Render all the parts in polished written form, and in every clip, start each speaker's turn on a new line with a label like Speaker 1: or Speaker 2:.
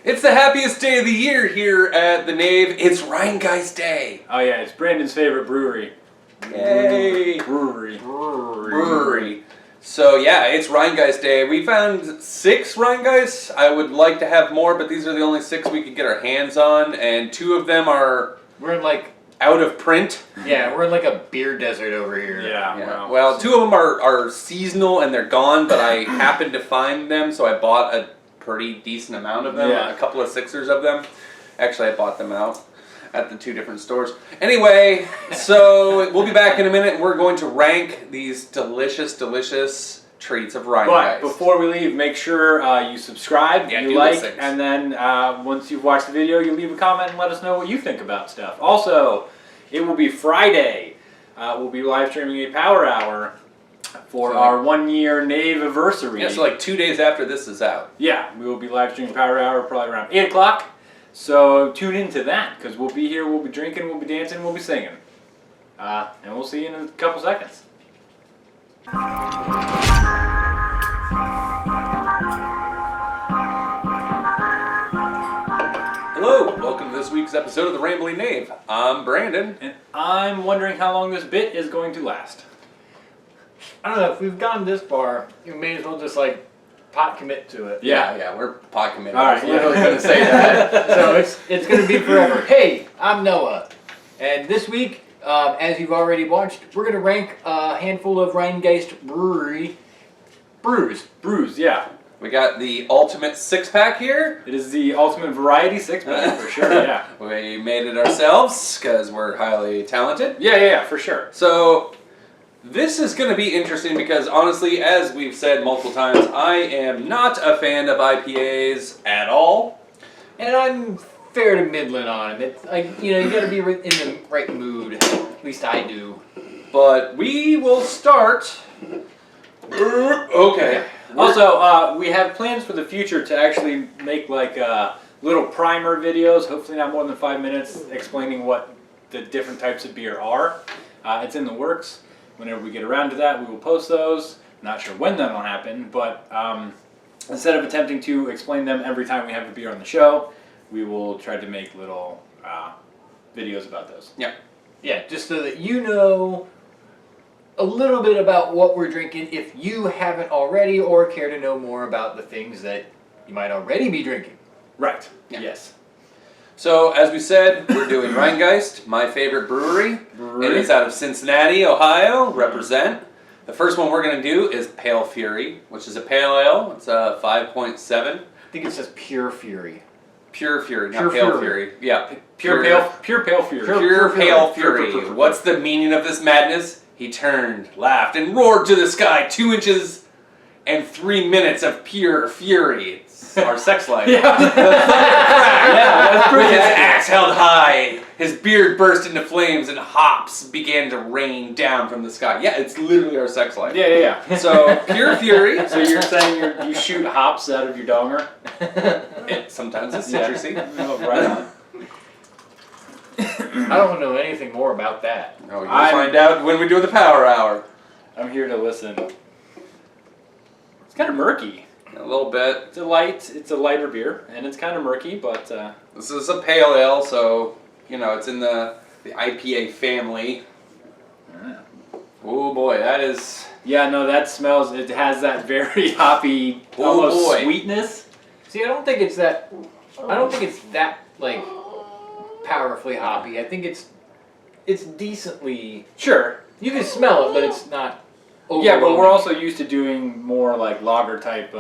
Speaker 1: It's the happiest day of the year here at the Knave. It's Rhinegeist Day.
Speaker 2: Oh yeah, it's Brandon's favorite brewery.
Speaker 1: Yay! Brewery. So yeah, it's Rhinegeist Day. We found 6 Rhinegeists. I would like to have more, but these are the only 6 we could get our hands on, and 2 of them are out of print.
Speaker 3: Yeah, we're in like a beer desert over here.
Speaker 2: Yeah.
Speaker 1: Well, 2 of them are seasonal and they're gone, but I happened to find them, so I bought a pretty decent amount of them.
Speaker 2: Yeah.
Speaker 1: A couple of 6ers of them. Actually, I bought them out at the 2 different stores. Anyway, so we'll be back in a minute, and we're going to rank these delicious, delicious treats of Rhinegeist.
Speaker 2: But before we leave, make sure you subscribe, you like, and then once you've watched the video, you leave a comment and let us know what you think about stuff. Also, it will be Friday. We'll be live streaming a Power Hour for our 1-year Knave anniversary.
Speaker 1: Yeah, so like 2 days after this is out.
Speaker 2: Yeah, we will be live streaming Power Hour probably around 8 o'clock. So tune into that, because we'll be here, we'll be drinking, we'll be dancing, we'll be singing. And we'll see you in a couple seconds.
Speaker 1: Hello, welcome to this week's episode of The Rambling Knave. I'm Brandon.
Speaker 2: And I'm wondering how long this bit is going to last.
Speaker 3: I don't know, if we've gone this far, you may as well just like pot commit to it.
Speaker 1: Yeah, we're pot committed.
Speaker 2: All right,
Speaker 1: I was literally going to say that.
Speaker 3: So it's going to be forever. Hey, I'm Noah. And this week, as you've already watched, we're going to rank a handful of Rhinegeist brews.
Speaker 2: Brews, yeah.
Speaker 1: We got the ultimate 6-pack here.
Speaker 2: It is the ultimate variety 6-pack for sure, yeah.
Speaker 1: We made it ourselves because we're highly talented.
Speaker 2: Yeah, for sure.
Speaker 1: So this is going to be interesting because honestly, as we've said multiple times, I am not a fan of IPAs at all.
Speaker 3: And I'm fair to middling on them. It's like, you got to be in the right mood. At least I do.
Speaker 1: But we will start. Okay.
Speaker 2: Also, we have plans for the future to actually make like little primer videos, hopefully not more than 5 minutes, explaining what the different types of beer are. It's in the works. Whenever we get around to that, we will post those. Not sure when that will happen, but instead of attempting to explain them every time we have a beer on the show, we will try to make little videos about those.
Speaker 1: Yeah.
Speaker 3: Yeah, just so that you know a little bit about what we're drinking if you haven't already or care to know more about the things that you might already be drinking.
Speaker 2: Right.
Speaker 1: Yeah.
Speaker 2: Yes.
Speaker 1: So, as we said, we're doing Rhinegeist, my favorite brewery. And it's out of Cincinnati, Ohio. Represent. The first one we're going to do is Pale Fury, which is a pale ale. It's a 5.7.
Speaker 3: I think it says Pure Fury.
Speaker 1: Pure Fury, not
Speaker 3: Pure
Speaker 1: Pale
Speaker 3: Fury.
Speaker 1: Fury. Yeah.
Speaker 2: Pure pale fury.
Speaker 1: Pure Pale Fury. What's the meaning of this madness? He turned, laughed, and roared to the sky. 2 inches and 3 minutes of pure fury. It's our sex life.
Speaker 2: Yeah. That's
Speaker 1: With
Speaker 2: pretty
Speaker 1: his
Speaker 2: accurate.
Speaker 1: axe held high, his beard burst into flames, and hops began to rain down from the sky. Yeah, it's literally our sex life.
Speaker 2: Yeah.
Speaker 1: So, pure fury.
Speaker 2: So you're saying you shoot hops out of your donger?
Speaker 1: Sometimes it's citrusy.
Speaker 2: Oh, right on.
Speaker 3: I don't know anything more about that.
Speaker 1: Oh, you'll find out when we do the Power Hour.
Speaker 2: I'm here to listen. It's kind of murky.
Speaker 1: A little bit.
Speaker 2: It's a lighter beer, and it's kind of murky, but
Speaker 1: This is a pale ale, so, it's in the IPA family. Oh boy, that is...
Speaker 2: yeah, no, that smells, it has that very hoppy, almost sweetness.
Speaker 3: See, I don't think it's that, like, powerfully hoppy. I think it's decently...
Speaker 2: Sure.
Speaker 3: You can smell it, but it's not overwhelming.
Speaker 2: Yeah, but we're also used to doing more like lager type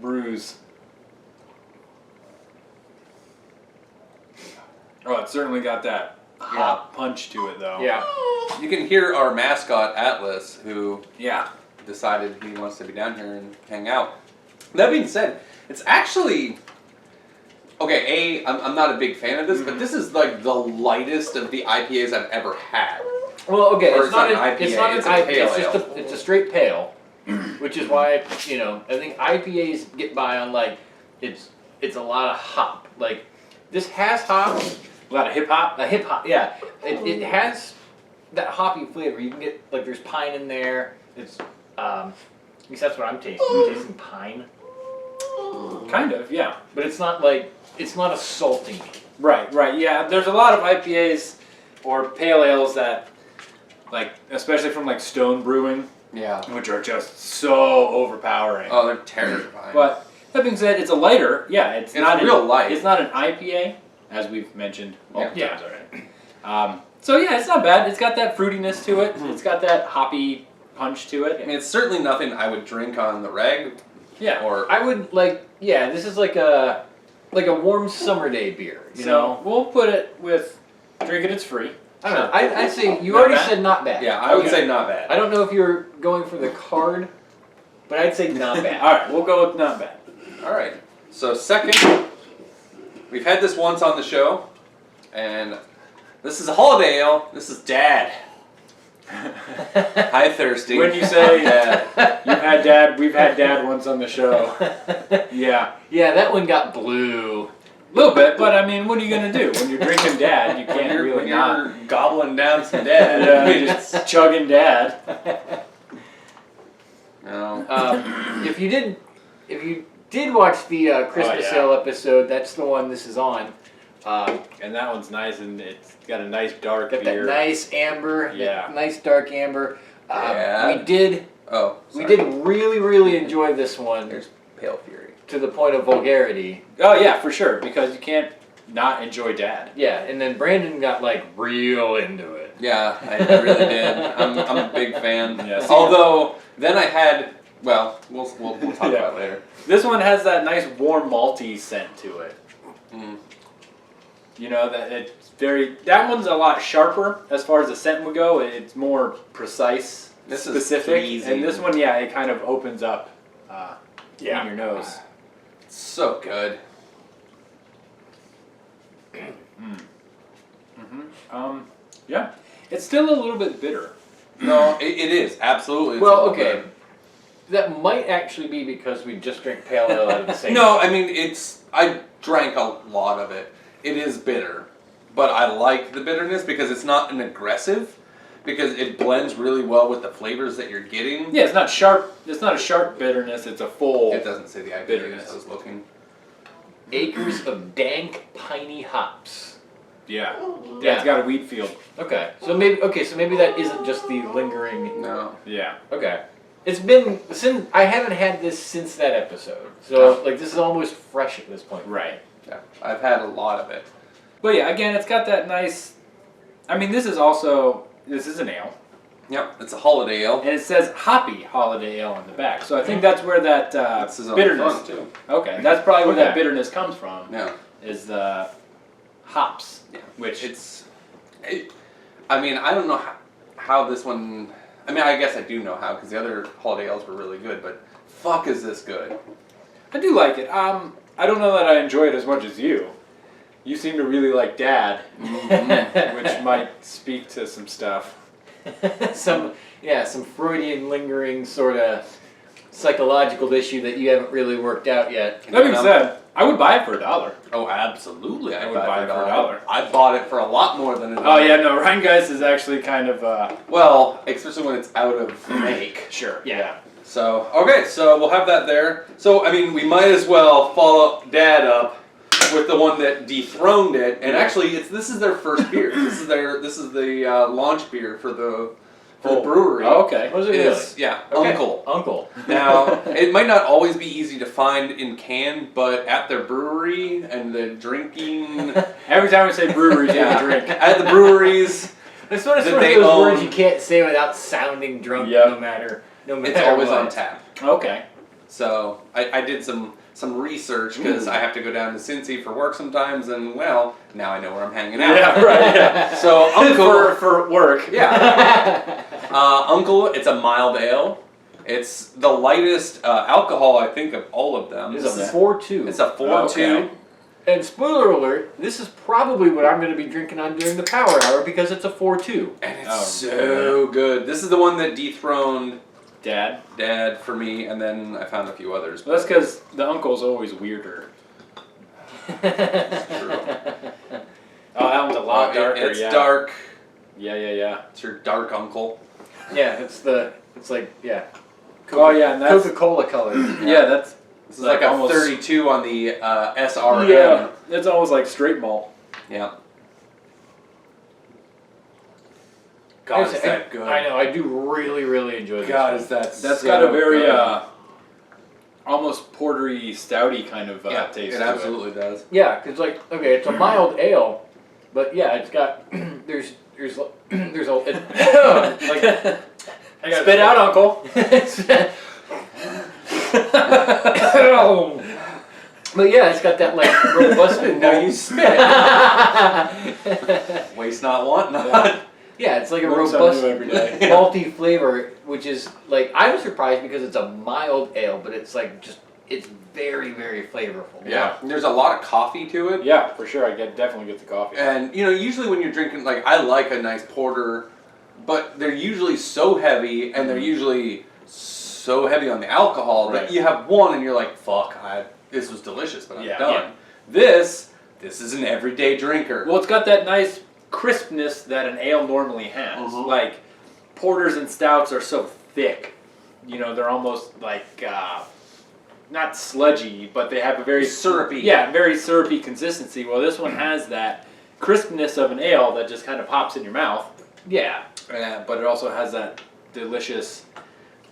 Speaker 2: brews. Oh, it certainly got that hop punch to it, though.
Speaker 3: Yeah.
Speaker 1: You can hear our mascot, Atlas, who
Speaker 2: Yeah.
Speaker 1: decided he wants to be down here and hang out. That being said, it's actually... Okay, I'm not a big fan of this, but this is like the lightest of the IPAs I've ever had.
Speaker 3: Well, okay,
Speaker 1: Or
Speaker 3: it's not an
Speaker 1: IPA,
Speaker 3: it's not an
Speaker 1: it's a
Speaker 3: IPA.
Speaker 1: pale
Speaker 3: It's just
Speaker 1: ale.
Speaker 3: it's a straight pale, which is why I think IPAs get by on like it's a lot of hop. Like this has hops,
Speaker 2: A lot of hip hop.
Speaker 3: a hip hop. Yeah, it has that hoppy flavor. You can get like there's pine in there. It's at least that's what I'm tasting. I'm tasting pine.
Speaker 1: Kind
Speaker 2: Kind of, yeah.
Speaker 3: But it's not like, it's not assaulting me.
Speaker 2: Right, yeah. There's a lot of IPAs or pale ales that, like, especially from like Stone Brewing,
Speaker 1: Yeah.
Speaker 2: which are just so overpowering.
Speaker 1: Oh, they're terrifying.
Speaker 2: But that being said, it's a lighter. Yeah, it's not
Speaker 1: real light.
Speaker 2: It's not an IPA, as we've mentioned multiple
Speaker 3: Yeah.
Speaker 2: times already. So yeah, it's not bad. It's got that fruitiness to it. It's got that hoppy punch to it.
Speaker 1: I mean, it's certainly nothing I would drink on the reg.
Speaker 2: Yeah.
Speaker 1: Or
Speaker 3: I would like, yeah, this is like a warm summer day beer, you
Speaker 2: so
Speaker 3: know?
Speaker 2: we'll put it with drink it. It's free.
Speaker 3: I don't know. I'd say, you
Speaker 2: Not
Speaker 3: already
Speaker 2: bad?
Speaker 3: said not bad.
Speaker 1: yeah, I would
Speaker 2: Okay.
Speaker 1: say not bad.
Speaker 3: I don't know if you're going for the card, but I'd say not bad.
Speaker 2: All right, we'll go with not bad.
Speaker 1: All right. So second, we've had this once on the show, and this is a holiday ale. This is Dad. Hi, Thirsty.
Speaker 2: When you say
Speaker 1: Dad.
Speaker 2: you've had Dad, we've had Dad once on the show. Yeah.
Speaker 3: Yeah, that one got blue.
Speaker 2: A little bit, but I mean, what are you gonna do when you're drinking Dad? You
Speaker 1: When
Speaker 2: can't
Speaker 1: you're,
Speaker 2: really
Speaker 1: when
Speaker 2: not.
Speaker 1: you're gobbling down some Dad.
Speaker 2: Yeah, just chugging Dad.
Speaker 1: No.
Speaker 3: If you did watch the Christmas
Speaker 2: yeah.
Speaker 3: sale episode, that's the one this is on.
Speaker 2: And that one's nice, and it's got a nice dark
Speaker 3: Got
Speaker 2: beer.
Speaker 3: that nice amber,
Speaker 2: Yeah.
Speaker 3: that nice dark amber.
Speaker 1: Yeah.
Speaker 3: We did
Speaker 1: Oh,
Speaker 3: we
Speaker 1: sorry.
Speaker 3: did really enjoy this one
Speaker 1: There's Pale Fury.
Speaker 3: to the point of vulgarity.
Speaker 2: Oh yeah, for sure, because you can't not enjoy Dad.
Speaker 3: Yeah, and then Brandon got like real into it.
Speaker 1: Yeah, I really did. I'm a big fan.
Speaker 2: Yeah, see-
Speaker 1: Although then I had, well, we'll talk
Speaker 2: Yeah.
Speaker 1: about it later.
Speaker 2: This one has that nice warm malty scent to it.
Speaker 1: Mm.
Speaker 2: You know that it's very. That one's a lot sharper as far as the scent would go. It's more precise,
Speaker 1: This is
Speaker 2: specific,
Speaker 1: pleasing.
Speaker 2: and this one, yeah, it kind of opens up in your nose.
Speaker 1: It's so good.
Speaker 2: Yeah, it's still a little bit bitter.
Speaker 1: No, it is absolutely. It's
Speaker 3: Well,
Speaker 1: a little
Speaker 3: okay.
Speaker 1: bit.
Speaker 3: That might actually be because we just drank pale ale out of the same.
Speaker 1: No, I mean I drank a lot of it. It is bitter, but I like the bitterness because it's not an aggressive. Because it blends really well with the flavors that you're getting.
Speaker 2: Yeah, it's not sharp. It's not a sharp bitterness. It's a full.
Speaker 1: It doesn't say the IPA
Speaker 2: Bitterness.
Speaker 1: I was looking.
Speaker 3: Acres of dank, piney hops.
Speaker 2: Yeah.
Speaker 3: Yeah.
Speaker 2: Yeah, it's got a wheat field.
Speaker 3: Okay, so maybe that isn't just the lingering.
Speaker 1: No.
Speaker 2: Yeah.
Speaker 3: Okay, it's been since I haven't had this since that episode, so like this is almost fresh at this point.
Speaker 2: Right.
Speaker 1: Yeah. I've had a lot of it.
Speaker 2: But yeah, again, it's got that nice. I mean, this is an ale,
Speaker 1: Yep. It's a holiday ale.
Speaker 2: and it says hoppy holiday ale on the back. So I think that's where that
Speaker 1: This is on the
Speaker 2: bitterness.
Speaker 1: front too.
Speaker 2: Okay, that's probably where that
Speaker 3: Okay.
Speaker 2: bitterness comes from.
Speaker 1: Yeah.
Speaker 2: Is the hops,
Speaker 1: Yeah.
Speaker 2: which
Speaker 1: I mean, I don't know how this one. I mean, I guess I do know how because the other holiday ales were really good, but fuck, is this good?
Speaker 2: I do like it. I don't know that I enjoy it as much as you. You seem to really like Dad, which might speak to some stuff.
Speaker 3: some Freudian lingering sort of psychological issue that you haven't really worked out yet.
Speaker 2: That being said, I would buy it for $1.
Speaker 1: Oh, absolutely!
Speaker 2: I would buy it for $1.
Speaker 1: I bought it for a lot more than $1.
Speaker 2: Oh yeah, no, Rhinegeist is actually kind of
Speaker 1: Well, especially when it's out of make.
Speaker 2: sure.
Speaker 3: Yeah.
Speaker 1: So okay, so we'll have that there. So I mean, we might as well follow Dad up with the one that dethroned it, and actually, this is their first beer. This is the launch beer for the brewery.
Speaker 2: Oh, okay.
Speaker 3: Was it
Speaker 1: It
Speaker 3: really?
Speaker 1: is, yeah,
Speaker 3: Okay.
Speaker 1: Uncle. Now, it might not always be easy to find in can, but at their brewery and the drinking,
Speaker 2: Every time we say breweries, you have a drink.
Speaker 1: at the breweries,
Speaker 3: It's one of
Speaker 1: That
Speaker 3: those
Speaker 1: they own-
Speaker 3: words you can't say without sounding drunk.
Speaker 2: Yep.
Speaker 3: No matter
Speaker 1: it's always
Speaker 3: what.
Speaker 1: on tap.
Speaker 2: Okay.
Speaker 1: So I did some research because I have to go down to Cincy for work sometimes, and well, now I know where I'm hanging out.
Speaker 2: Yeah, right. Yeah.
Speaker 1: So Uncle,
Speaker 2: for work.
Speaker 1: yeah, Uncle, it's a mild ale. It's the lightest alcohol I think of all of them.
Speaker 3: It's
Speaker 2: Is
Speaker 3: a
Speaker 2: it?
Speaker 3: 4-2.
Speaker 1: It's a 4-2.
Speaker 2: Okay.
Speaker 3: And spoiler alert, this is probably what I'm going to be drinking on during the power hour because it's a 4-2.
Speaker 1: And it's
Speaker 2: Oh,
Speaker 1: so good. This is the one that dethroned
Speaker 2: Dad.
Speaker 1: Dad for me, and then I found a few others.
Speaker 2: Well, that's because the uncle's always weirder.
Speaker 1: True.
Speaker 2: Oh, that one's a lot darker.
Speaker 1: It's
Speaker 2: yeah.
Speaker 1: dark.
Speaker 2: Yeah.
Speaker 1: It's your dark uncle.
Speaker 3: Yeah, it's like
Speaker 2: Oh yeah, and that's
Speaker 3: Coca-Cola color.
Speaker 2: yeah, that's
Speaker 1: This is like a
Speaker 2: almost,
Speaker 1: 32 on the SRM.
Speaker 2: Yeah, it's almost like straight malt.
Speaker 1: Yeah. God, is that good?
Speaker 3: I know. I do really enjoy this.
Speaker 1: God,
Speaker 3: one.
Speaker 1: is that
Speaker 2: That's
Speaker 1: so
Speaker 2: got a very
Speaker 1: good.
Speaker 2: almost portery, stouty kind of
Speaker 1: yeah,
Speaker 2: taste.
Speaker 1: it
Speaker 2: to
Speaker 1: absolutely does.
Speaker 3: Yeah, because like it's a mild ale, but yeah, it's got there's a like I gotta
Speaker 2: Spit out, Uncle.
Speaker 3: But yeah, it's got that like robust.
Speaker 1: Now you spit. Waste not, want not.
Speaker 3: Yeah, it's like a
Speaker 2: Learn
Speaker 3: robust,
Speaker 2: something new every day.
Speaker 3: malty flavor, which is like I'm surprised because it's a mild ale, but it's like it's very flavorful.
Speaker 1: Yeah, there's a lot of coffee to it.
Speaker 2: Yeah, for sure. Definitely get the coffee.
Speaker 1: And usually when you're drinking, like I like a nice porter, but they're usually so heavy, and they're usually so heavy on the alcohol that you have one and you're like, fuck, this was delicious, but I'm done.
Speaker 2: Yeah.
Speaker 1: This is an everyday drinker.
Speaker 2: Well, it's got that nice crispness that an ale normally has. Like porters and stouts are so thick, they're almost like not sludgy, but they have a very
Speaker 1: syrupy.
Speaker 2: Yeah, very syrupy consistency. Well, this one has that crispness of an ale that just kind of pops in your mouth.
Speaker 3: Yeah.
Speaker 2: But it also has that delicious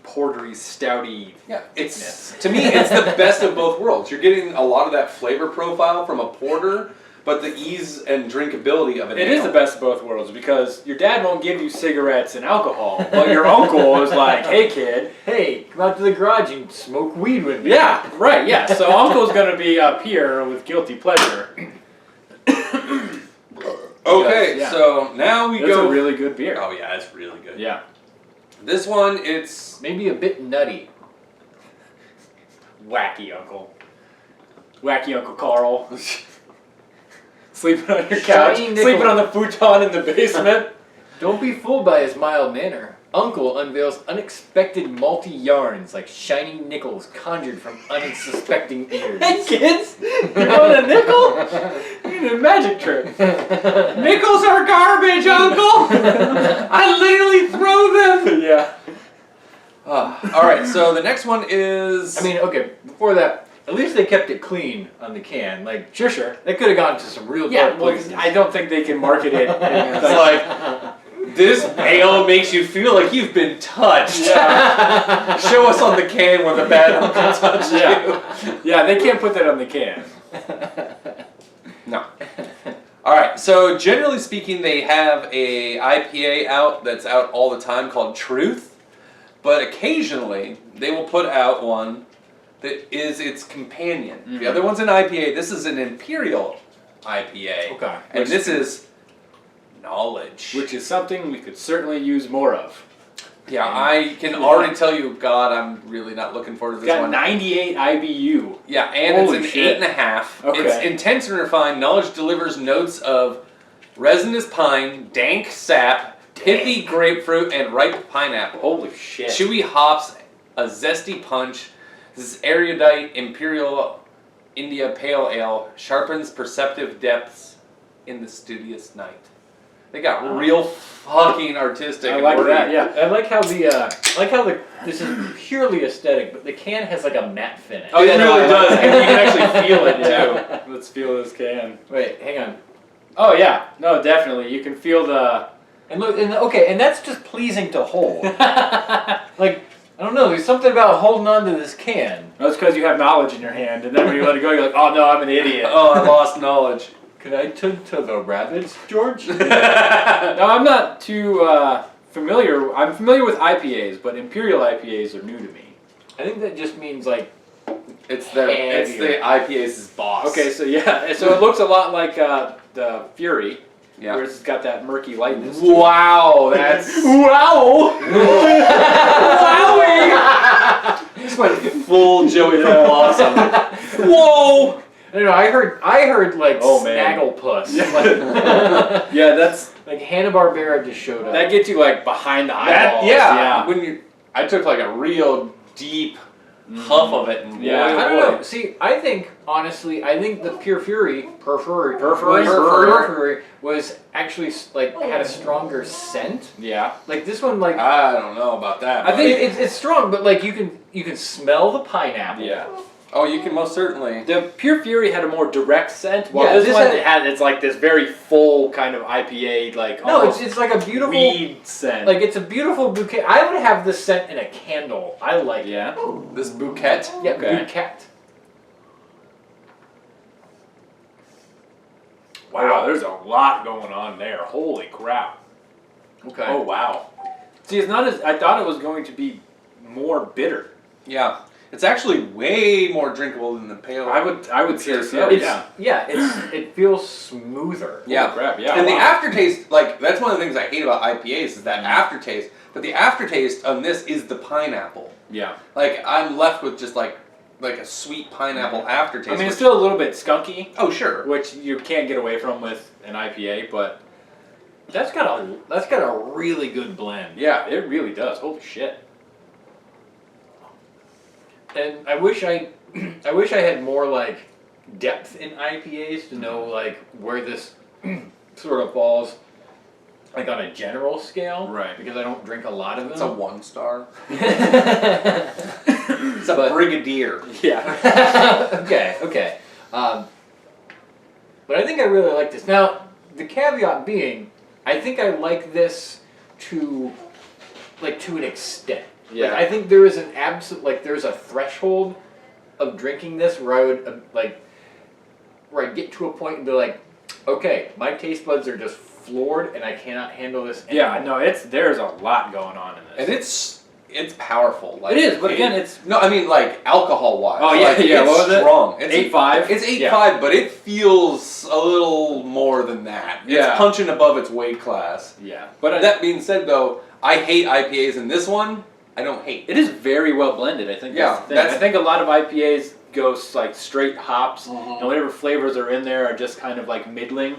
Speaker 2: portery, stouty.
Speaker 1: Yeah, to me, it's the best of both worlds. You're getting a lot of that flavor profile from a porter, but the ease and drinkability of an ale.
Speaker 2: It is the best of both worlds because your dad won't give you cigarettes and alcohol, but your uncle is like, hey kid.
Speaker 3: Hey, come out to the garage and smoke weed with me.
Speaker 2: Yeah, right, yeah. So uncle's going to be up here with guilty pleasure.
Speaker 1: Okay,
Speaker 2: yeah.
Speaker 1: so now we
Speaker 2: It's
Speaker 1: go.
Speaker 2: a really good beer.
Speaker 1: Oh yeah, it's really good.
Speaker 2: Yeah.
Speaker 1: This one, it's
Speaker 3: Maybe a bit nutty.
Speaker 2: Wacky uncle. Wacky Uncle Carl. Sleeping on your couch.
Speaker 3: Shiny
Speaker 2: Sleeping
Speaker 3: nickel.
Speaker 2: on the futon in the basement.
Speaker 3: Don't be fooled by his mild manner. Uncle unveils unexpected malty yarns like shiny nickels conjured from unsuspecting ears.
Speaker 2: Hey kids! You want a nickel? You need a magic trick.
Speaker 1: nickels are garbage, Uncle. I literally throw them.
Speaker 2: Yeah.
Speaker 1: All right, so the next one is.
Speaker 3: I mean, okay, before that, at least they kept it clean on the can. Like,
Speaker 2: Sure.
Speaker 3: they could have gone to some real
Speaker 2: Yeah,
Speaker 3: dark
Speaker 2: well,
Speaker 3: places.
Speaker 2: I don't think they can market it.
Speaker 1: It's like this ale makes you feel like you've been touched.
Speaker 2: Yeah.
Speaker 1: Show us on the can where the bad uncle touched you.
Speaker 2: Yeah, they can't put that on the can.
Speaker 1: No. All right. So generally speaking, they have a IPA out that's out all the time called Truth, but occasionally they will put out one that is its companion. The other one's an IPA. This is an Imperial IPA.
Speaker 3: Okay.
Speaker 1: And this is Knowledge.
Speaker 2: Which is something we could certainly use more of.
Speaker 1: Yeah, I can already tell you, God, I'm really not looking forward to
Speaker 2: It's
Speaker 1: this
Speaker 2: got
Speaker 1: one.
Speaker 2: 98 IBU.
Speaker 1: Yeah, and
Speaker 2: Holy
Speaker 1: it's an
Speaker 2: shit.
Speaker 1: 8.5.
Speaker 2: Okay.
Speaker 1: It's intense and refined. Knowledge delivers notes of resinous pine, dank sap, pithy grapefruit, and ripe pineapple.
Speaker 2: Holy shit.
Speaker 1: Chewy hops, a zesty punch. This is erudite Imperial India Pale Ale sharpens perceptive depths in the studious night. They got real fucking artistic.
Speaker 2: I like
Speaker 1: wording.
Speaker 2: that, yeah.
Speaker 3: I like how this is purely aesthetic, but the can has like a matte finish.
Speaker 2: Oh, yeah,
Speaker 1: It really
Speaker 2: I
Speaker 1: does,
Speaker 2: like
Speaker 1: and you can actually feel it
Speaker 2: Yeah. Let's feel this can.
Speaker 3: Wait, hang on.
Speaker 2: Oh, yeah. No, definitely. You can feel the...
Speaker 3: And look, and that's just pleasing to hold. Like, I don't know, there's something about holding on to this can.
Speaker 2: That's because you have knowledge in your hand, and then when you let it go, you're like, oh, no, I'm an idiot.
Speaker 1: Oh, I lost knowledge.
Speaker 3: Can I tend to the rabbits, George?
Speaker 2: No, I'm not too familiar. I'm familiar with IPAs, but Imperial IPAs are new to me.
Speaker 3: I think that just means like
Speaker 1: It's the IPA's boss.
Speaker 2: Okay, so yeah, so it looks a lot like the Fury,
Speaker 1: Yeah.
Speaker 2: where it's got that murky lightness. to it.
Speaker 1: Wow, that's
Speaker 2: Wow!
Speaker 1: Wowie! Just went full Joey from Blossom. Whoa!
Speaker 3: I don't know, I heard like
Speaker 2: Oh, man.
Speaker 3: Snagglepuss.
Speaker 2: Yeah, that's
Speaker 3: Like Hanna-Barbera just showed up.
Speaker 2: that gets you like behind the
Speaker 1: That,
Speaker 2: eyeballs.
Speaker 1: yeah. When I took like a real deep huff of it, and
Speaker 2: Yeah.
Speaker 1: boy,
Speaker 3: I
Speaker 1: oh
Speaker 3: don't
Speaker 1: boy.
Speaker 3: know. See, I think honestly, the Pure Fury Perfury was actually like had a stronger scent.
Speaker 2: Yeah.
Speaker 3: Like this one, like
Speaker 1: I don't know about that.
Speaker 3: I think it's strong, but like you can smell the pineapple.
Speaker 2: Yeah.
Speaker 1: Oh, you can most certainly.
Speaker 2: The Pure Fury had a more direct scent, while
Speaker 3: Yeah,
Speaker 2: this
Speaker 3: this
Speaker 2: one
Speaker 3: had-
Speaker 2: it's like this very full kind of IPA, like
Speaker 3: No,
Speaker 2: almost
Speaker 3: it's like a beautiful
Speaker 2: weed scent.
Speaker 3: Like it's a beautiful bouquet. I would have this scent in a candle. I like it.
Speaker 2: yeah.
Speaker 1: This bouquet.
Speaker 3: Yeah,
Speaker 2: Okay.
Speaker 3: bouquet.
Speaker 2: Wow, there's a lot going on there. Holy crap.
Speaker 3: Okay.
Speaker 2: Oh wow. See, it's not as I thought it was going to be more bitter.
Speaker 1: Yeah. It's actually way more drinkable than the pale.
Speaker 2: I would say
Speaker 1: Pure
Speaker 2: so.
Speaker 1: Fury.
Speaker 3: It feels smoother.
Speaker 1: Yeah.
Speaker 2: Holy crap, yeah.
Speaker 1: And the
Speaker 2: wow.
Speaker 1: aftertaste, like, that's one of the things I hate about IPAs is that aftertaste. But the aftertaste on this is the pineapple.
Speaker 2: Yeah.
Speaker 1: Like, I'm left with just like a sweet pineapple aftertaste.
Speaker 2: I mean, it's
Speaker 1: which-
Speaker 2: still a little bit skunky,
Speaker 1: oh, sure.
Speaker 2: which you can't get away from with an IPA, but
Speaker 3: That's got a really good blend.
Speaker 2: yeah, it really does. Holy shit.
Speaker 3: And I wish I had more like depth in IPAs to know like where this sort of falls, like on a general scale.
Speaker 2: Right.
Speaker 3: Because I don't drink a lot of
Speaker 1: It's a
Speaker 3: them.
Speaker 1: 1-star.
Speaker 3: It's
Speaker 1: It's a brigadier.
Speaker 2: Yeah.
Speaker 3: okay. But I think I really like this. Now, the caveat being, I think I like this to an extent.
Speaker 2: Yeah.
Speaker 3: Like, I think there is there's a threshold of drinking this where I would where I get to a point and be like, okay, my taste buds are just floored and I cannot handle this anymore.
Speaker 2: Yeah, no, there's a lot going on in this.
Speaker 1: And it's powerful. Like,
Speaker 2: It is, but again, it's
Speaker 1: no. I mean, like alcohol-wise.
Speaker 2: Oh, yeah,
Speaker 1: like,
Speaker 2: yeah,
Speaker 1: It's
Speaker 2: what was it?
Speaker 1: strong. It's
Speaker 2: 8.5?
Speaker 1: It's 8.5,
Speaker 2: Yeah.
Speaker 1: but it feels a little more than that.
Speaker 2: Yeah.
Speaker 1: It's punching above its weight class.
Speaker 2: yeah.
Speaker 1: But that being said, though, I hate IPAs, and this one I don't hate.
Speaker 2: It is very well blended. I think.
Speaker 1: Yeah,
Speaker 2: That's the thing.
Speaker 1: that's-
Speaker 2: I think a lot of IPAs go like straight hops,
Speaker 1: Mhm.
Speaker 2: and whatever flavors are in there are just kind of like middling,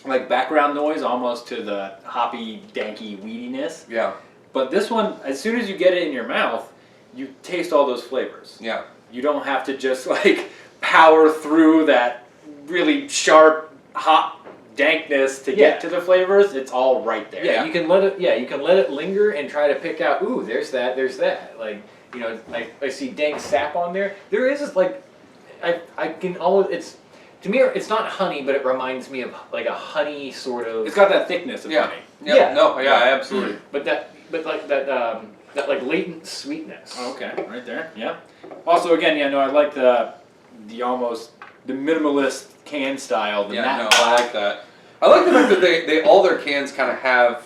Speaker 2: like background noise almost to the hoppy, danky weediness.
Speaker 1: Yeah,
Speaker 2: But this one, as soon as you get it in your mouth, you taste all those flavors.
Speaker 1: yeah.
Speaker 2: You don't have to just like power through that really sharp, hot dankness to
Speaker 3: Yeah.
Speaker 2: get to the flavors. It's all right there.
Speaker 3: Yeah, you can let it linger and try to pick out, ooh, there's that. Like, you know, I see dank sap on there. There is like, I can always, to me, it's not honey, but it reminds me of like a honey sort of.
Speaker 2: It's got that thickness of
Speaker 1: Yeah.
Speaker 2: honey.
Speaker 3: Yeah.
Speaker 1: No, yeah, absolutely.
Speaker 3: But that like latent sweetness.
Speaker 2: Oh, okay, right there. Yeah. Also, again, yeah, no, I like the almost the minimalist can style. The
Speaker 1: Yeah,
Speaker 2: matte
Speaker 1: no,
Speaker 2: black.
Speaker 1: I like that. I like the fact that they all their cans kind of have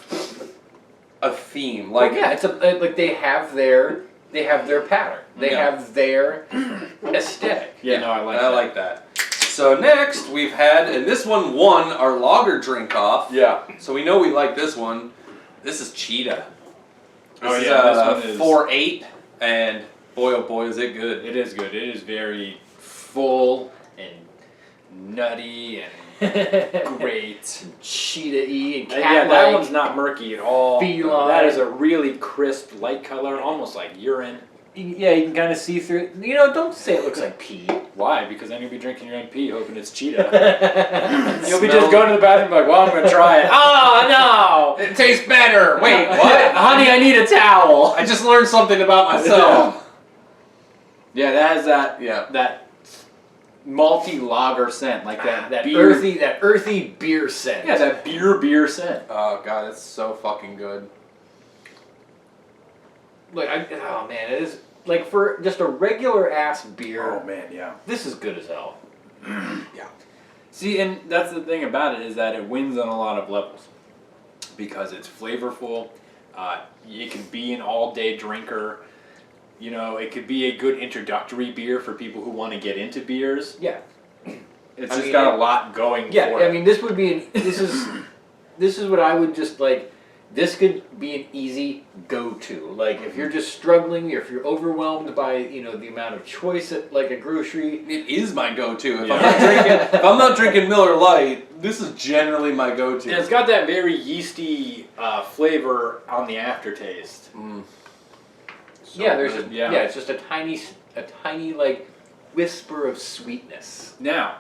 Speaker 1: a theme. Like,
Speaker 3: yeah, it's like they have their pattern. They
Speaker 1: Yeah.
Speaker 3: have their aesthetic.
Speaker 2: Yeah, no, I like
Speaker 1: I
Speaker 2: that.
Speaker 1: like that. So next we've had, and this one won our lager drink off.
Speaker 2: Yeah.
Speaker 1: So we know we like this one. This is Cheetah. This
Speaker 2: Oh,
Speaker 1: is
Speaker 2: yeah, this one is-
Speaker 1: 4.8, and boy oh boy is it good.
Speaker 2: It is good. It is very full and nutty and great.
Speaker 3: Cheetah-y and cat-like.
Speaker 2: Yeah, that one's not murky at all.
Speaker 3: Feline.
Speaker 2: That is a really crisp light color, almost like urine.
Speaker 3: Yeah, you can kind of see through it. You know, don't say it looks like pee.
Speaker 2: Why? Because then you'll be drinking your own pee, hoping it's Cheetah. You'll be
Speaker 1: Smells-
Speaker 2: just going to the bathroom like, well, I'm going to try it. Oh, no!
Speaker 1: It tastes better. Wait, what?
Speaker 2: Honey, I need a towel.
Speaker 1: I just learned something about myself.
Speaker 2: Yeah, that has
Speaker 1: Yeah.
Speaker 2: that malty lager scent, like that beer.
Speaker 3: earthy beer scent.
Speaker 2: Yeah, that beer scent.
Speaker 1: Oh god, it's so fucking good.
Speaker 3: Like, oh man, it is like for just a regular ass beer.
Speaker 2: man, yeah.
Speaker 3: This is good as hell.
Speaker 2: See, and that's the thing about it is that it wins on a lot of levels because it's flavorful. It can be an all-day drinker. You know, it could be a good introductory beer for people who want to get into beers.
Speaker 3: Yeah.
Speaker 2: It's
Speaker 3: I
Speaker 2: just
Speaker 3: mean,
Speaker 2: got a lot going
Speaker 3: Yeah,
Speaker 2: for it.
Speaker 3: I mean, this is what I would just like. This could be an easy go-to. Like if you're just struggling, or if you're overwhelmed by the amount of choice at like a grocery.
Speaker 1: It is my go-to. If
Speaker 2: Yeah.
Speaker 1: I'm not drinking Miller Lite, this is generally my go-to.
Speaker 2: And it's got that very yeasty flavor on the aftertaste.
Speaker 1: Mm. So
Speaker 3: Yeah, there's
Speaker 1: good.
Speaker 3: it's just a tiny like whisper of sweetness.
Speaker 2: Now,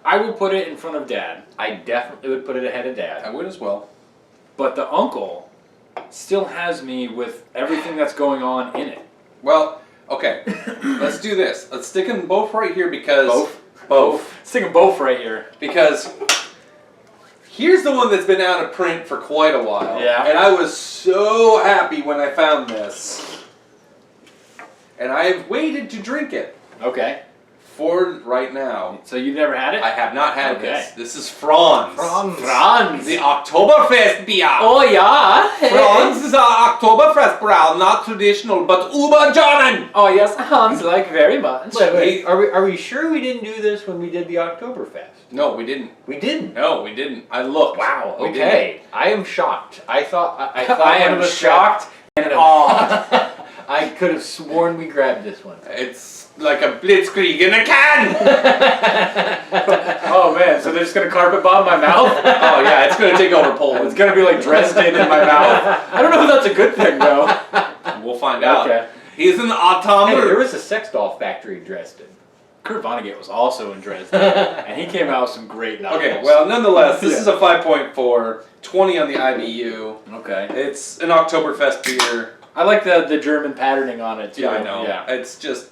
Speaker 2: I will put it in front of Dad,
Speaker 3: I definitely would put it ahead of
Speaker 1: I
Speaker 3: Dad.
Speaker 1: would as well.
Speaker 2: but the uncle still has me with everything that's going on in it.
Speaker 1: Well, Okay, let's do this. Let's stick them both right here because...
Speaker 2: Both. Stick them both right here.
Speaker 1: Because here's the one that's been out of print for quite a while.
Speaker 2: Yeah.
Speaker 1: And I was so happy when I found this. And I've waited to drink it
Speaker 2: Okay.
Speaker 1: for right now.
Speaker 2: So you've never had it?
Speaker 1: I have not had
Speaker 2: Okay.
Speaker 1: this. This is Franz.
Speaker 2: Franz.
Speaker 1: The Oktoberfest beer.
Speaker 2: Oh yeah.
Speaker 1: Franz is our Oktoberfest brown, not traditional, but German.
Speaker 2: Oh yes, Hans like very much.
Speaker 3: Wait, are we sure we didn't do this when we did the Oktoberfest?
Speaker 1: No, we didn't.
Speaker 3: We didn't.
Speaker 1: No, we didn't. I looked.
Speaker 3: Wow.
Speaker 1: We
Speaker 3: Okay. I am shocked. I thought
Speaker 2: I
Speaker 3: one
Speaker 2: am
Speaker 3: of us
Speaker 2: shocked and
Speaker 3: grabbed-
Speaker 2: awed.
Speaker 3: I could have sworn we grabbed this one.
Speaker 1: It's like a blitzkrieg in a can.
Speaker 2: Oh man, so they're just gonna carpet bomb my mouth?
Speaker 1: Oh yeah, it's gonna take over
Speaker 2: It's
Speaker 1: Poland.
Speaker 2: gonna be like Dresden in my mouth. I don't know if that's a good thing though.
Speaker 1: We'll find out.
Speaker 2: Okay.
Speaker 1: He's an
Speaker 3: Hey,
Speaker 1: automaton.
Speaker 3: there was a sex doll factory in Dresden.
Speaker 2: Kurt Vonnegut was also in Dresden, and he came out with some great novels.
Speaker 1: Okay, well, nonetheless, this is a 5.4, 20 on the IBU.
Speaker 2: Okay.
Speaker 1: It's an Oktoberfest beer.
Speaker 2: I like the German patterning on it too.
Speaker 1: Yeah, I know.
Speaker 2: Yeah.
Speaker 1: It's just,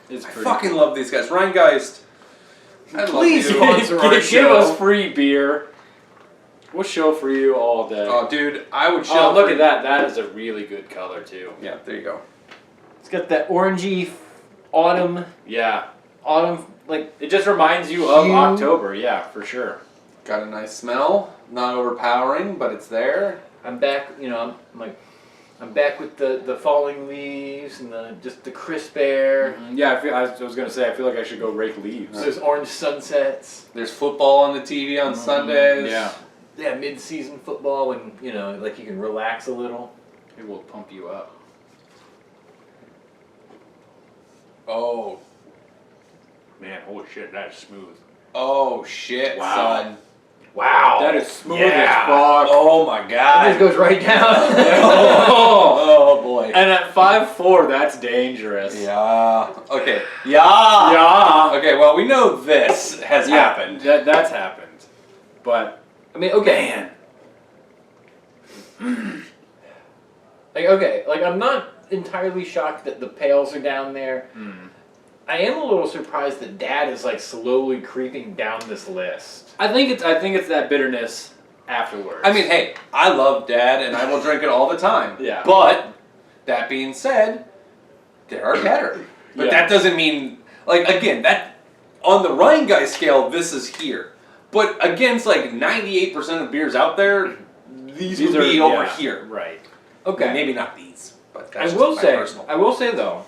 Speaker 2: It's
Speaker 1: I
Speaker 2: pretty
Speaker 1: fucking love these guys. Rhinegeist, I
Speaker 2: Please
Speaker 1: love you.
Speaker 2: give
Speaker 3: our show.
Speaker 2: us free beer. We'll show for you all day.
Speaker 1: Oh, dude, I would show.
Speaker 2: Oh, look
Speaker 1: for-
Speaker 2: at that. That is a really good color too.
Speaker 1: Yeah, there you go.
Speaker 3: It's got that orangey autumn,
Speaker 2: Yeah.
Speaker 3: like
Speaker 2: It just reminds you of
Speaker 3: Hue.
Speaker 2: October. Yeah, for sure.
Speaker 1: Got a nice smell. Not overpowering, but it's there.
Speaker 3: I'm back. You know, I'm back with the falling leaves and just the crisp air.
Speaker 2: Yeah, I was gonna say I feel like I should go rake leaves.
Speaker 3: Those orange sunsets.
Speaker 1: There's football on the TV on Sundays.
Speaker 2: Yeah.
Speaker 3: Yeah, mid-season football when like you can relax a little.
Speaker 2: It will pump you up.
Speaker 1: Oh.
Speaker 2: Man, holy shit, that's smooth.
Speaker 1: Oh shit,
Speaker 2: Wow.
Speaker 1: son.
Speaker 3: Wow,
Speaker 2: That is smooth
Speaker 3: Yeah.
Speaker 2: as fuck.
Speaker 1: Oh my
Speaker 3: It
Speaker 1: god.
Speaker 3: just goes right down.
Speaker 1: Oh boy.
Speaker 2: And at 5'4", that's dangerous.
Speaker 1: Yeah. Okay. Yeah.
Speaker 2: Yeah.
Speaker 1: Okay, well, we know this has happened.
Speaker 2: That's happened. But
Speaker 3: I mean, okay. Like I'm not entirely shocked that the pails are down there. I am a little surprised that Dad is like slowly creeping down this list.
Speaker 2: I think it's that bitterness afterwards.
Speaker 1: I mean, hey, I love Dad and I will drink it all the time.
Speaker 2: Yeah.
Speaker 1: But, that being said, there are better. But
Speaker 2: Yeah.
Speaker 1: that doesn't mean, like, again, that, on the Rhinegeist scale, this is here. But against, like, 98% of beers out there, these would be over here.
Speaker 2: Right.
Speaker 3: Okay.
Speaker 1: Maybe not these, but
Speaker 3: I
Speaker 1: that's
Speaker 3: will
Speaker 1: just my
Speaker 3: say,
Speaker 1: personal.
Speaker 3: though,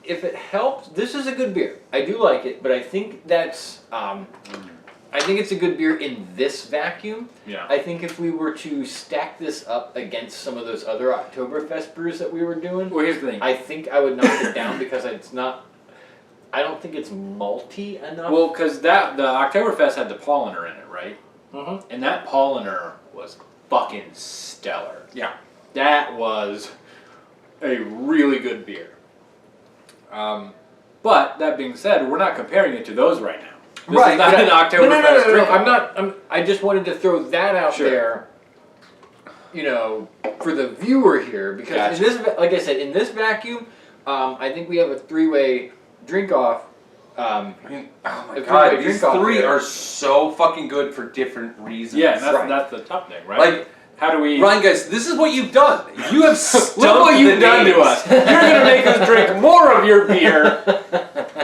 Speaker 3: if it helps, this is a good beer. I do like it, but I think that's, I think it's a good beer in this vacuum.
Speaker 2: Yeah.
Speaker 3: I think if we were to stack this up against some of those other Oktoberfest brews that we were doing,
Speaker 2: Well, here's the thing.
Speaker 3: I think I would knock it down because it's not. I don't think it's malty enough.
Speaker 2: Well, because the Oktoberfest had the Polliner in it, right?
Speaker 3: Mhm.
Speaker 2: And that Polliner was fucking stellar.
Speaker 1: Yeah.
Speaker 2: That was a really good beer. But that being said, we're not comparing it to those right now. This is not an Oktoberfest drink.
Speaker 3: I'm not. I just wanted to throw that out
Speaker 2: Sure.
Speaker 3: there. For the viewer here, because
Speaker 2: Gotcha.
Speaker 3: in this, like I said, in this vacuum, I think we have a three-way drink off.
Speaker 1: I mean, oh my
Speaker 3: If
Speaker 1: god,
Speaker 3: we
Speaker 1: these
Speaker 3: drink off
Speaker 1: three
Speaker 3: here-
Speaker 1: are so fucking good for different reasons.
Speaker 2: Yeah,
Speaker 3: Right.
Speaker 2: that's the tough thing, right?
Speaker 1: Like,
Speaker 2: how do we...
Speaker 1: Rhinegeist, this is what you've done. You have stumped
Speaker 2: Look what you've
Speaker 1: the
Speaker 2: done to
Speaker 1: names.
Speaker 2: us. You're gonna make us drink more of your beer.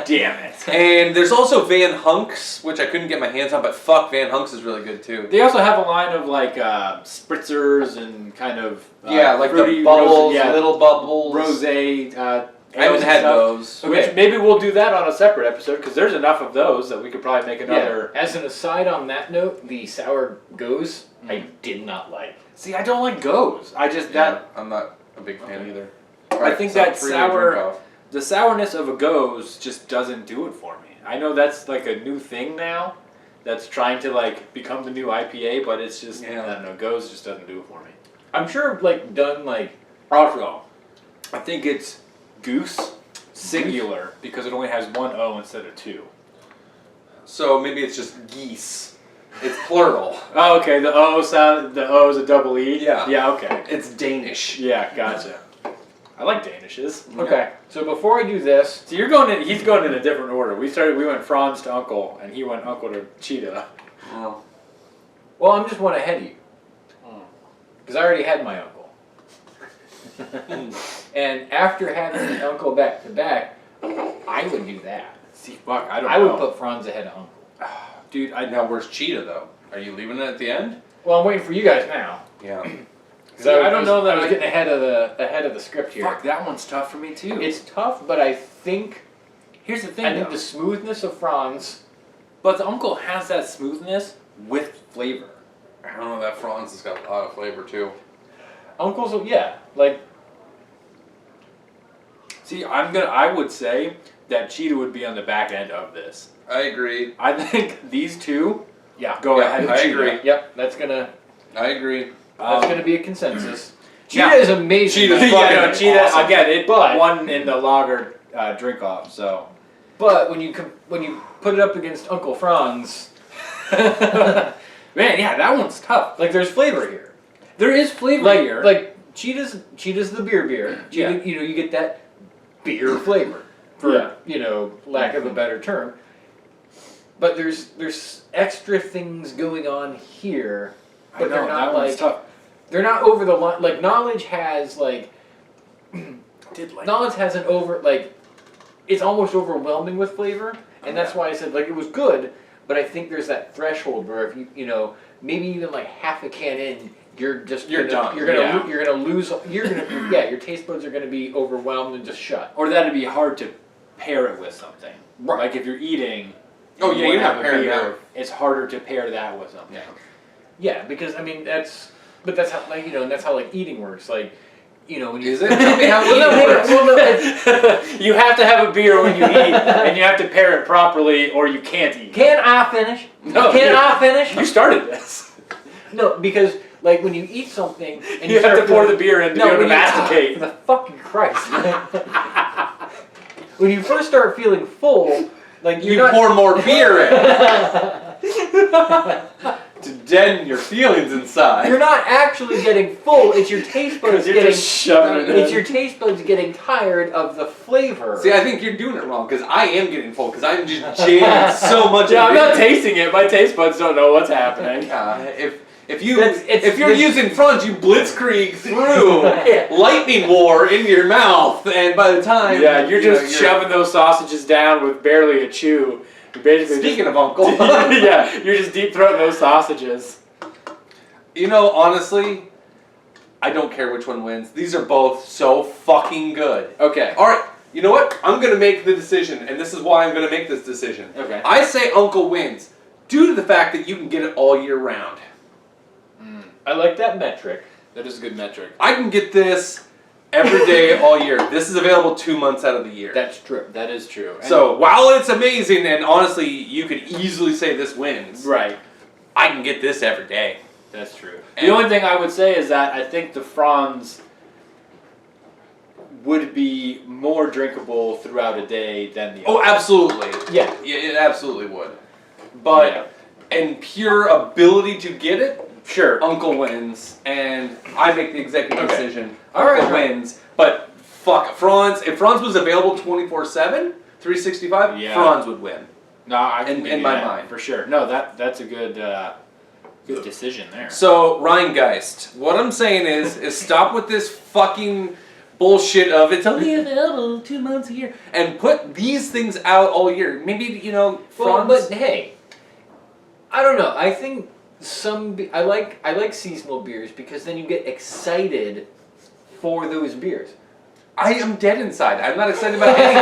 Speaker 2: Damn it.
Speaker 1: And there's also Van Hunks, which I couldn't get my hands on, but fuck, Van Hunks is really good too.
Speaker 2: They also have a line of like spritzers and kind of
Speaker 1: Yeah, like
Speaker 2: fruity
Speaker 1: the bubbles,
Speaker 2: rosé,
Speaker 1: little bubbles.
Speaker 2: rosé.
Speaker 1: I haven't had those.
Speaker 3: Okay.
Speaker 2: Which maybe we'll do that on a separate episode because there's enough of those that we could probably make another.
Speaker 3: Yeah. As an aside on that note, the sour goes I did not like.
Speaker 2: See, I don't like goes. I just
Speaker 1: Yeah, I'm not a big fan
Speaker 2: Okay.
Speaker 1: either.
Speaker 2: I think
Speaker 1: so
Speaker 2: that
Speaker 1: three-way
Speaker 2: sour-
Speaker 1: drink off.
Speaker 2: the sourness of a goes just doesn't do it for me. I know that's like a new thing now, that's trying to like become the new IPA, but it's just
Speaker 1: Yeah.
Speaker 2: I don't know. Goes just doesn't do it for me.
Speaker 3: I'm sure done
Speaker 2: Also, I think it's goose singular because it only has one O instead of two.
Speaker 1: So maybe it's just geese. It's plural.
Speaker 2: Oh, okay. The O sound. The O is a double E.
Speaker 1: Yeah.
Speaker 2: Yeah. Okay.
Speaker 1: It's Danish.
Speaker 2: Yeah. Gotcha. I like Danishes.
Speaker 3: Okay, so before I do this,
Speaker 2: So you're going in. He's going in a different order. We went Franz to Uncle, and he went Uncle to Cheetah.
Speaker 1: Well,
Speaker 3: well, I'm just one ahead of you. Because I already had my uncle. And after having the uncle back to back, I would do that.
Speaker 2: See, fuck, I don't
Speaker 3: I
Speaker 2: know.
Speaker 3: would put Franz ahead of uncle.
Speaker 2: Dude,
Speaker 1: now where's Cheetah though? Are you leaving it at the end?
Speaker 3: Well, I'm waiting for you guys now.
Speaker 1: Yeah.
Speaker 2: See, I don't know that
Speaker 3: I was
Speaker 2: I-
Speaker 3: getting ahead of the script here.
Speaker 2: fuck, that one's tough for me too.
Speaker 3: It's tough, but I think
Speaker 2: Here's the thing,
Speaker 3: I think
Speaker 2: though.
Speaker 3: the smoothness of Franz.
Speaker 2: But the Uncle has that smoothness with flavor.
Speaker 1: I don't know, that Franz has got a lot of flavor too.
Speaker 3: Uncle's, yeah, like
Speaker 2: See, I would say that Cheetah would be on the back end of this.
Speaker 1: I agree.
Speaker 2: I think these two
Speaker 3: yeah.
Speaker 2: go
Speaker 1: Yeah,
Speaker 2: ahead of
Speaker 1: I
Speaker 2: Cheetah.
Speaker 1: agree.
Speaker 3: Yep, that's gonna be a consensus. Cheetah
Speaker 2: now-
Speaker 3: is amazing.
Speaker 1: Cheetah's
Speaker 2: Yeah,
Speaker 1: fucking
Speaker 2: no, Cheetah,
Speaker 1: awesome.
Speaker 2: again, it
Speaker 3: But-
Speaker 2: won in the lager drink off, so.
Speaker 3: But when you put it up against Uncle Franz,
Speaker 2: Man, yeah, that one's tough.
Speaker 3: like there's flavor here.
Speaker 2: There is flavor
Speaker 3: Like
Speaker 2: here.
Speaker 3: Cheetah's the beer.
Speaker 2: Yeah.
Speaker 3: You get that beer flavor, for lack of a better term. But there's extra things going on here,
Speaker 2: I
Speaker 3: but
Speaker 2: know,
Speaker 3: they're not
Speaker 2: that one's
Speaker 3: like
Speaker 2: tough.
Speaker 3: they're not over the line. Like knowledge has knowledge has an over it's almost overwhelming with flavor, and that's why I said it was good. But I think there's that threshold where if maybe even like half a can in, you're
Speaker 1: done.
Speaker 3: You're gonna lose. Your taste buds are gonna be overwhelmed and just shut.
Speaker 2: Or that'd be hard to pair it with something.
Speaker 3: Right.
Speaker 2: Like if you're eating.
Speaker 1: Oh, yeah,
Speaker 2: you
Speaker 1: you're not
Speaker 2: have a
Speaker 1: pairing
Speaker 2: beer,
Speaker 1: that.
Speaker 2: it's harder to pair that with something.
Speaker 3: Yeah, because I mean that's how and that's how eating works. When you
Speaker 1: Is it? Tell me how
Speaker 3: Well, no,
Speaker 1: eating works.
Speaker 3: well, no, it's-
Speaker 2: You have to have a beer when you eat, and you have to pair it properly, or you can't eat.
Speaker 3: Can I finish?
Speaker 2: No,
Speaker 3: Can
Speaker 2: you-
Speaker 3: I finish?
Speaker 2: You started this.
Speaker 3: No, because when you eat something and
Speaker 2: You have
Speaker 3: start
Speaker 2: to pour
Speaker 3: feeling-
Speaker 2: the beer in to
Speaker 3: No,
Speaker 2: be able to
Speaker 3: when you-
Speaker 2: masticate.
Speaker 3: For the fucking Christ! When you first start feeling full, you're
Speaker 1: You
Speaker 3: not.
Speaker 1: pour more beer in to deaden your feelings inside.
Speaker 3: You're not actually getting full. It's your taste buds
Speaker 2: You're
Speaker 3: getting.
Speaker 2: just shoving it
Speaker 3: It's
Speaker 2: in.
Speaker 3: your taste buds getting tired of the flavor.
Speaker 1: See, I think you're doing it wrong because I am getting full because I'm just jamming so much.
Speaker 2: Yeah,
Speaker 1: of
Speaker 2: I'm
Speaker 1: it.
Speaker 2: not tasting it. My taste buds don't know what's happening.
Speaker 1: If you're
Speaker 3: That's-
Speaker 1: using Franz, you blitzkrieg through
Speaker 3: Yeah.
Speaker 1: lightning war in your mouth, and by the time
Speaker 2: Yeah, you're just shoving those sausages down with barely a chew. You're basically
Speaker 1: Speaking of Uncle,
Speaker 2: yeah, you're just deep throating those sausages.
Speaker 1: honestly, I don't care which one wins. These are both so fucking good.
Speaker 2: Okay.
Speaker 1: All right, you know what? I'm gonna make the decision, and this is why I'm gonna make this decision.
Speaker 2: Okay.
Speaker 1: I say Uncle wins due to the fact that you can get it all year round.
Speaker 3: I like that metric.
Speaker 2: That is a good metric.
Speaker 1: I can get this every day, all year. This is available 2 months out of the year.
Speaker 3: That's true.
Speaker 2: That is true. And-
Speaker 1: So while it's amazing, and honestly, you could easily say this wins.
Speaker 2: right.
Speaker 1: I can get this every day.
Speaker 2: That's true.
Speaker 1: And-
Speaker 2: The only thing I would say is that I think the Franz would be more drinkable throughout a day than the
Speaker 1: Oh,
Speaker 2: other.
Speaker 1: absolutely.
Speaker 3: Yeah.
Speaker 1: Yeah, it absolutely would. But in pure ability to get it,
Speaker 2: Sure.
Speaker 1: Uncle wins, and I make the executive
Speaker 2: Okay.
Speaker 1: decision.
Speaker 3: All right.
Speaker 1: Uncle wins. But fuck, Franz. If Franz was available 24/7, 365,
Speaker 2: Yeah.
Speaker 1: Franz would win.
Speaker 2: No, I can
Speaker 1: In
Speaker 2: give you
Speaker 1: my
Speaker 2: that,
Speaker 1: mind.
Speaker 2: for sure. No, that's a good good decision there.
Speaker 1: So Rhinegeist, what I'm saying is stop with this fucking bullshit of it's only available 2 months a year, and put these things out all year. Maybe
Speaker 3: Well,
Speaker 1: Franz.
Speaker 3: but hey, I don't know. I think I like seasonal beers because then you get excited for those beers.
Speaker 1: I am dead inside. I'm not excited about anything.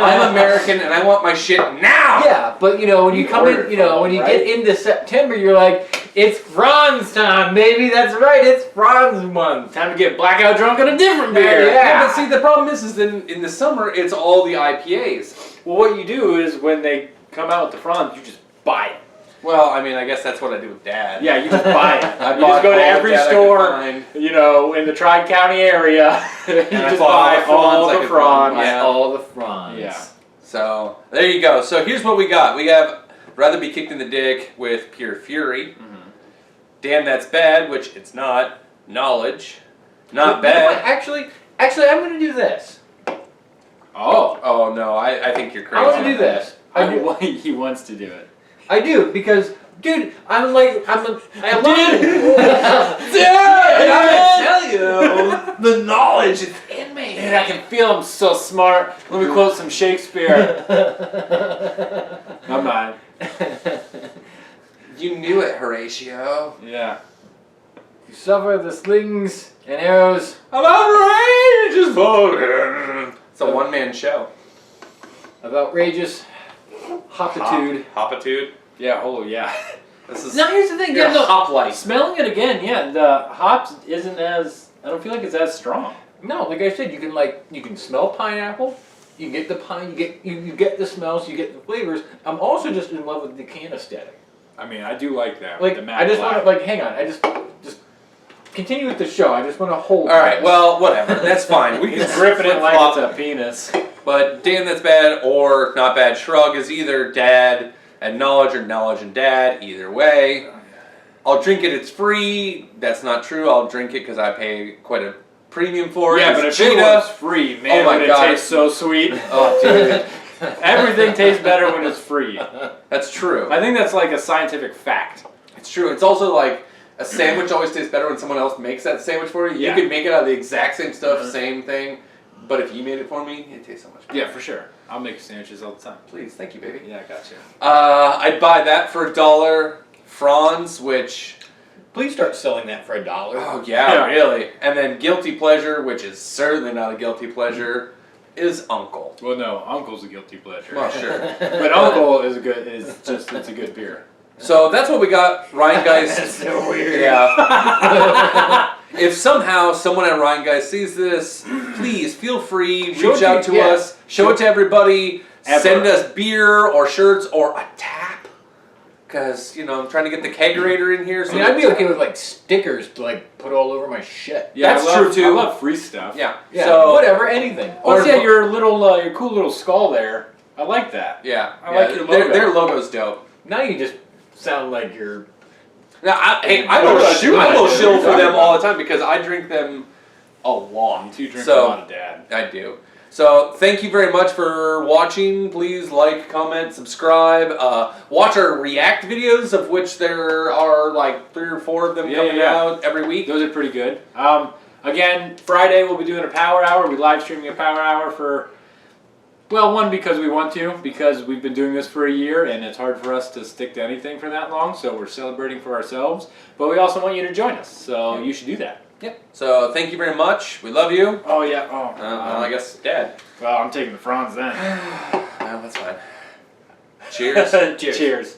Speaker 1: I'm American and I want my shit now.
Speaker 3: Yeah, but when you come in, when you get into September, you're like, it's Franz time, baby. That's right, it's Franz month.
Speaker 2: Time to get blackout drunk on a different beer.
Speaker 1: Yeah, but see, the problem is in the summer, it's all the IPAs.
Speaker 2: Well, what you do is when they come out with the Franz, you just buy it.
Speaker 1: Well, I mean, I guess that's what I do with Dad.
Speaker 2: Yeah, you just buy it.
Speaker 1: I
Speaker 2: You
Speaker 1: bought
Speaker 2: just go to
Speaker 1: all
Speaker 2: every
Speaker 1: that I could
Speaker 2: store,
Speaker 1: find.
Speaker 2: in the Tri-County area. You
Speaker 1: And I
Speaker 2: just
Speaker 1: bought
Speaker 2: buy all
Speaker 1: I
Speaker 2: the
Speaker 1: could
Speaker 2: Franz.
Speaker 1: find. Yeah.
Speaker 3: All the Franz.
Speaker 2: Yeah.
Speaker 1: So, there you go. So, here's what we got. We have Rather Be Kicked in the Dick with Pure Fury. Damn That's Bad, which it's not. Knowledge. Not bad.
Speaker 3: Actually, Actually, I'm gonna do this.
Speaker 2: Oh.
Speaker 1: Oh no, I think you're crazy.
Speaker 3: I want to do this.
Speaker 2: He wants to do it.
Speaker 3: I do because, dude, I love
Speaker 1: Dude, I tell you, the knowledge is in me.
Speaker 2: Dude, I can feel I'm so smart. Let me quote some Shakespeare. I'm not.
Speaker 1: You knew it, Horatio.
Speaker 2: Yeah.
Speaker 3: You suffer the slings and arrows.
Speaker 1: I'm outrageous. It's a one-man show.
Speaker 3: Of outrageous hopitude.
Speaker 1: Hopitude.
Speaker 2: Yeah. Oh yeah.
Speaker 1: This is.
Speaker 3: Now here's the thing.
Speaker 1: You're
Speaker 3: Yeah, no,
Speaker 1: hop light.
Speaker 2: Smelling it again. Yeah. The hops isn't as. I don't feel like it's as strong.
Speaker 3: no, like I said, you can smell pineapple. You get the pine. You get the smells. You get the flavors. I'm also just in love with the can aesthetic.
Speaker 2: I mean, I do like that.
Speaker 3: Like
Speaker 2: the matte
Speaker 3: I just
Speaker 2: black.
Speaker 3: want to hang on. I just continue with the show. I just want to hold.
Speaker 1: All right.
Speaker 3: this.
Speaker 1: Well, whatever. That's fine. We can
Speaker 2: He's gripping it like
Speaker 1: flip-flop.
Speaker 2: it's a penis.
Speaker 1: But damn, that's bad or not bad. Shrug is either dad and knowledge or knowledge and dad. Either way, I'll drink it. It's free. That's not true. I'll drink it because I pay quite a premium for it.
Speaker 2: Yeah,
Speaker 1: It's
Speaker 2: but if
Speaker 1: cheetah.
Speaker 2: it was free, man,
Speaker 1: Oh my
Speaker 2: would
Speaker 1: God.
Speaker 2: it taste so sweet.
Speaker 1: Oh, dude,
Speaker 2: Everything tastes better when it's free.
Speaker 1: that's true.
Speaker 2: I think that's like a scientific fact.
Speaker 1: It's true. It's also like a sandwich always tastes better when someone else makes that sandwich for you.
Speaker 2: Yeah.
Speaker 1: You could make it out of the exact same stuff,
Speaker 2: Mhm.
Speaker 1: same thing, but if you made it for me, it tastes so much better.
Speaker 2: Yeah, for sure. I'll make sandwiches all the time.
Speaker 1: Please, thank you, baby.
Speaker 2: Yeah, I got you.
Speaker 1: I'd buy that for $1. Franz, which.
Speaker 3: Please start selling that for $1.
Speaker 1: Oh yeah, really. And then guilty pleasure, which is certainly not a guilty pleasure, is Uncle.
Speaker 2: Well, no, Uncle's a guilty pleasure.
Speaker 1: Well, sure.
Speaker 2: But Uncle is it's a good beer.
Speaker 1: So that's what we got. Rhinegeist.
Speaker 3: That's so weird.
Speaker 1: Yeah. If somehow someone at Rhinegeist sees this, please feel free,
Speaker 3: Show
Speaker 1: reach
Speaker 3: it
Speaker 1: out
Speaker 3: to-
Speaker 1: to
Speaker 3: yeah.
Speaker 1: us, show it to everybody,
Speaker 2: Ever.
Speaker 1: send us beer or shirts or a tap. Because, I'm trying to get the kegerator in here.
Speaker 3: I mean, I'd be okay with like stickers to like put all over my shit.
Speaker 2: Yeah,
Speaker 1: That's
Speaker 2: I love,
Speaker 1: true, too.
Speaker 2: I love free stuff.
Speaker 1: Yeah.
Speaker 3: Yeah,
Speaker 1: So,
Speaker 3: whatever, anything.
Speaker 2: Plus,
Speaker 1: Or-
Speaker 2: yeah, your cool little skull there. I like that.
Speaker 1: yeah.
Speaker 2: I like your logo.
Speaker 1: Their logo's dope.
Speaker 3: Now you just sound like you're.
Speaker 1: Now, I
Speaker 2: What
Speaker 1: will
Speaker 2: about you?
Speaker 1: I will
Speaker 2: What are
Speaker 1: shill
Speaker 2: you
Speaker 1: for
Speaker 2: talking
Speaker 1: them
Speaker 2: about?
Speaker 1: all the time because I drink them a lot.
Speaker 2: You two drink
Speaker 1: So-
Speaker 2: a lot of dad.
Speaker 1: I do. So thank you very much for watching. Please like, comment, subscribe. Watch our react videos, of which there are like 3 or 4 of them
Speaker 2: Yeah,
Speaker 1: coming
Speaker 2: yeah.
Speaker 1: out every week.
Speaker 2: Those are pretty good. Again, Friday we'll be doing a power hour. We're live streaming a power hour for, well, one, because we want to, because we've been doing this for a year and it's hard for us to stick to anything for that long, so we're celebrating for ourselves. But we also want you to join us, so you should do that.
Speaker 1: Yep. So thank you very much. We love you.
Speaker 2: Oh, yeah.
Speaker 1: Well, I guess Dad.
Speaker 2: Well, I'm taking the Franz then.
Speaker 1: Well, that's fine. Cheers.
Speaker 2: Cheers.